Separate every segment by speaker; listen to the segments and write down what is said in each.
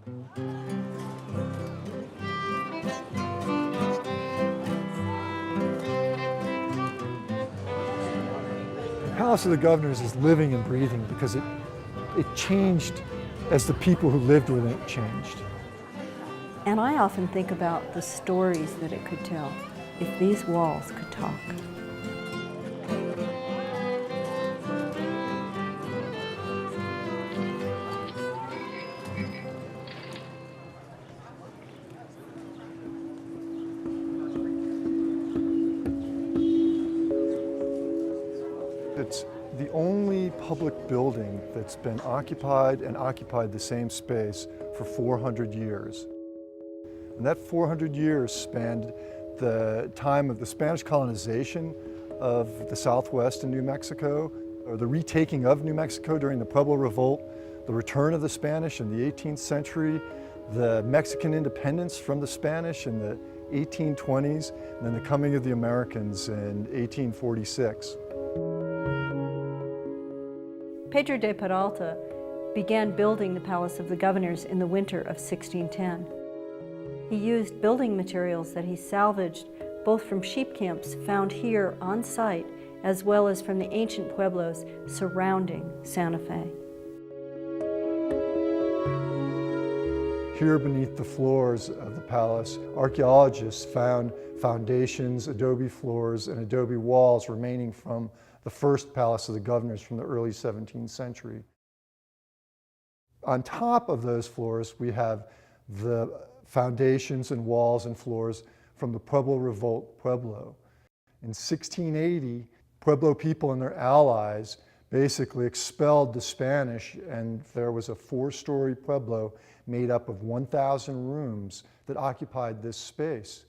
Speaker 1: The Palace of the Governors is living and breathing because it changed as the people who lived within it changed.
Speaker 2: And I often think about the stories that it could tell if these walls could talk.
Speaker 1: It's the only public building that's been occupied the same space for 400 years. And that 400 years spanned the time of the Spanish colonization of the Southwest and New Mexico, or the retaking of New Mexico during the Pueblo Revolt, the return of the Spanish in the 18th century, the Mexican independence from the Spanish in the 1820s, and then the coming of the Americans in 1846.
Speaker 2: Pedro de Peralta began building the Palace of the Governors in the winter of 1610. He used building materials that he salvaged both from sheep camps found here on site as well as from the ancient pueblos surrounding Santa Fe.
Speaker 1: Here beneath the floors of the palace, archaeologists found foundations, adobe floors, and adobe walls remaining from the first Palace of the Governors from the early 17th century. On top of those floors, we have the foundations and walls and floors from the Pueblo Revolt Pueblo. In 1680, Pueblo people and their allies basically expelled the Spanish, and there was a 4-story Pueblo made up of 1,000 rooms that occupied this space.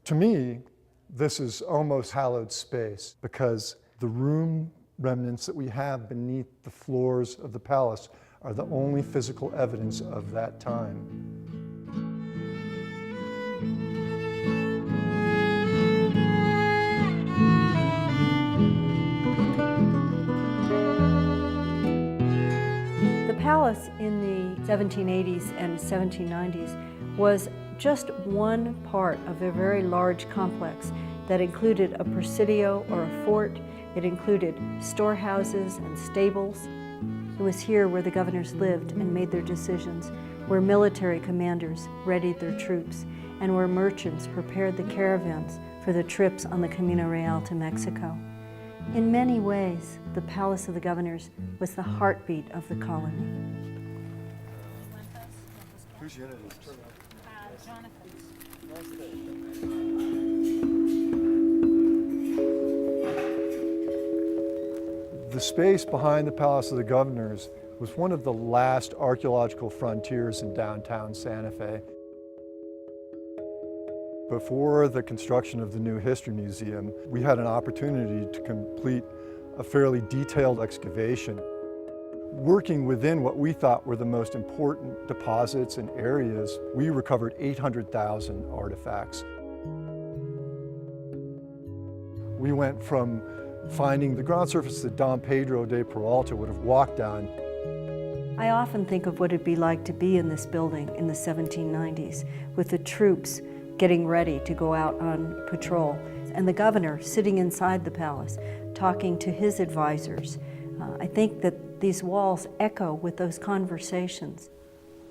Speaker 1: To me, this is almost hallowed space because the room remnants that we have beneath the floors of the palace are the only physical evidence of that time.
Speaker 2: The palace in the 1780s and 1790s was just one part of a very large complex that included a presidio or a fort. It included storehouses and stables. It was here where the governors lived and made their decisions, where military commanders readied their troops, and where merchants prepared the caravans for the trips on the Camino Real to Mexico. In many ways, the Palace of the Governors was the heartbeat of the colony.
Speaker 1: Whose unit is this? The space behind the Palace of the Governors was one of the last archaeological frontiers in downtown Santa Fe. Before the construction of the new History Museum, we had an opportunity to complete a fairly detailed excavation. Working within what we thought were the most important deposits and areas, we recovered 800,000 artifacts. We went from finding the ground surface that Don Pedro de Peralta would have walked on.
Speaker 2: I often think of what it'd be like to be in this building in the 1790s with the troops getting ready to go out on patrol and the governor sitting inside the palace talking to his advisors. I think that these walls echo with those conversations.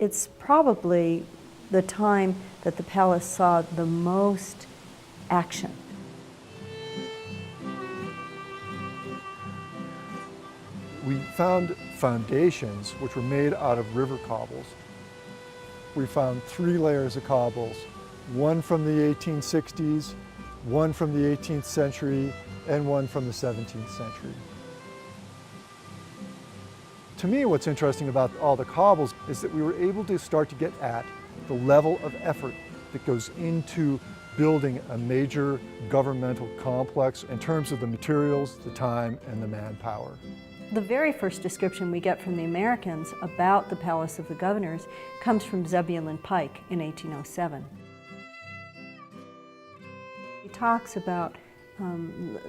Speaker 2: It's probably the time that the palace saw the most action.
Speaker 1: We found foundations which were made out of river cobbles. We found 3 layers of cobbles, one from the 1860s, one from the 18th century, and one from the 17th century. To me, what's interesting about all the cobbles is that we were able to start to get at the level of effort that goes into building a major governmental complex in terms of the materials, the time, and the manpower.
Speaker 2: The very first description we get from the Americans about the Palace of the Governors comes from Zebulon Pike in 1807. He talks about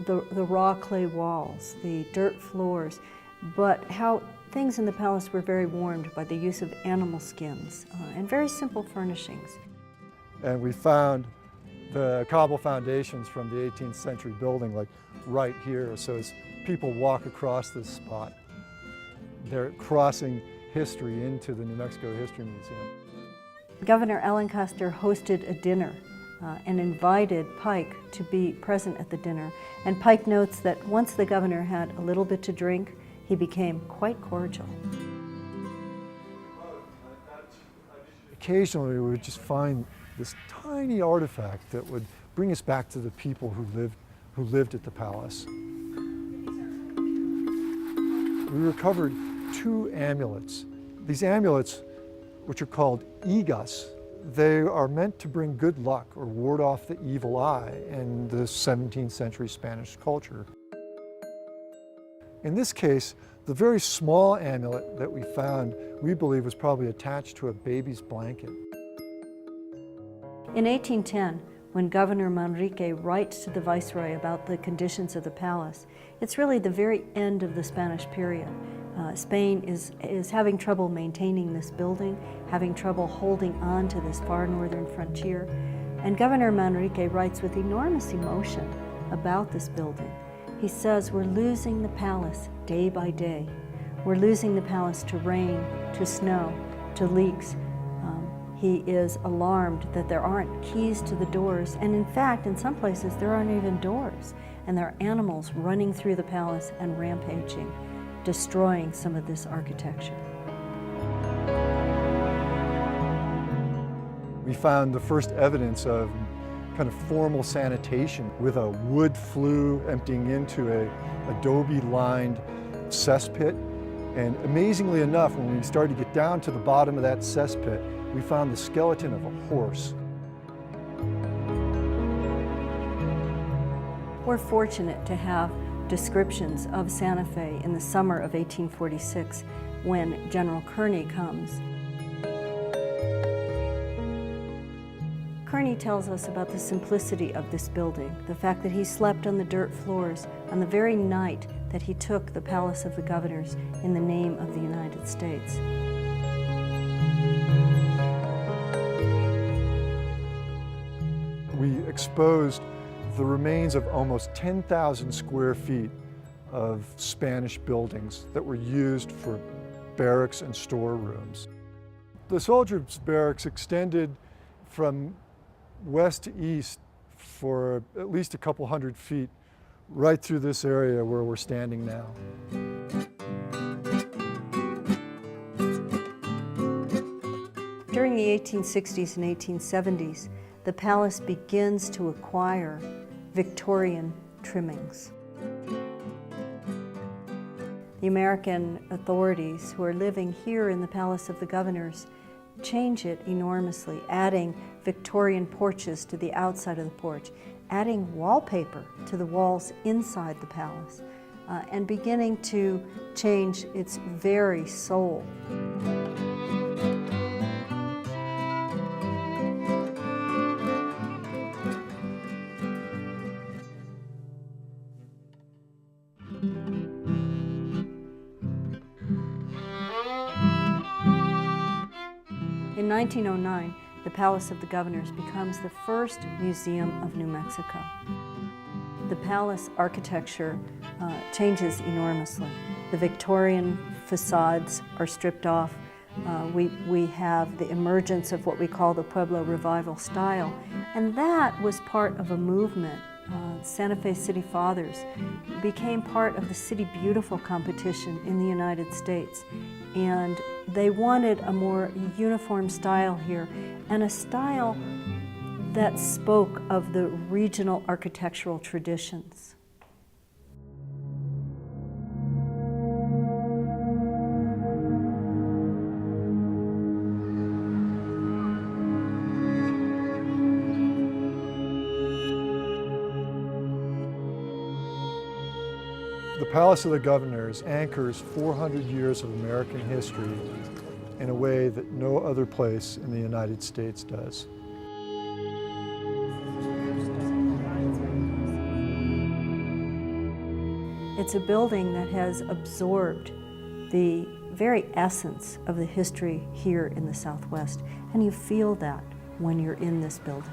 Speaker 2: the raw clay walls, the dirt floors, but how things in the palace were very warmed by the use of animal skins and very simple furnishings.
Speaker 1: And we found the cobble foundations from the 18th century building like right here. So as people walk across this spot, they're crossing history into the New Mexico History Museum.
Speaker 2: Governor Alencastre hosted a dinner and invited Pike to be present at the dinner. And Pike notes that once the governor had a little bit to drink, he became quite cordial.
Speaker 1: Occasionally we would just find this tiny artifact that would bring us back to the people who lived at the palace. We recovered 2 amulets. These amulets, which are called igas, they are meant to bring good luck or ward off the evil eye in the 17th century Spanish culture. In this case, the very small amulet that we found, we believe was probably attached to a baby's blanket.
Speaker 2: In 1810, when Governor Manrique writes to the Viceroy about the conditions of the palace, it's really the very end of the Spanish period. Spain is having trouble maintaining this building, having trouble holding on to this far northern frontier. And Governor Manrique writes with enormous emotion about this building. He says, we're losing the palace day by day. We're losing the palace to rain, to snow, to leaks. He is alarmed that there aren't keys to the doors, and in fact, in some places, there aren't even doors. And there are animals running through the palace and rampaging, destroying some of this architecture.
Speaker 1: We found the first evidence of kind of formal sanitation with a wood flue emptying into a adobe-lined cesspit. And amazingly enough, when we started to get down to the bottom of that cesspit, we found the skeleton of a horse.
Speaker 2: We're fortunate to have descriptions of Santa Fe in the summer of 1846 when General Kearny comes. Kearny tells us about the simplicity of this building, the fact that he slept on the dirt floors on the very night that he took the Palace of the Governors in the name of the United States.
Speaker 1: We exposed the remains of almost 10,000 square feet of Spanish buildings that were used for barracks and storerooms. The soldiers' barracks extended from west to east for at least a couple hundred feet, right through this area where we're standing now.
Speaker 2: During the 1860s and 1870s, the palace begins to acquire Victorian trimmings. The American authorities who are living here in the Palace of the Governors change it enormously, adding Victorian porches to the outside of the porch, adding wallpaper to the walls inside the palace, and beginning to change its very soul. In 1909, the Palace of the Governors becomes the first museum of New Mexico. The palace architecture changes enormously. The Victorian facades are stripped off. We have the emergence of what we call the Pueblo Revival style, and that was part of a movement. Santa Fe City Fathers became part of the City Beautiful competition in the United States, and they wanted a more uniform style here, and a style that spoke of the regional architectural traditions.
Speaker 1: The Palace of the Governors anchors 400 years of American history in a way that no other place in the United States does.
Speaker 2: It's a building that has absorbed the very essence of the history here in the Southwest, and you feel that when you're in this building.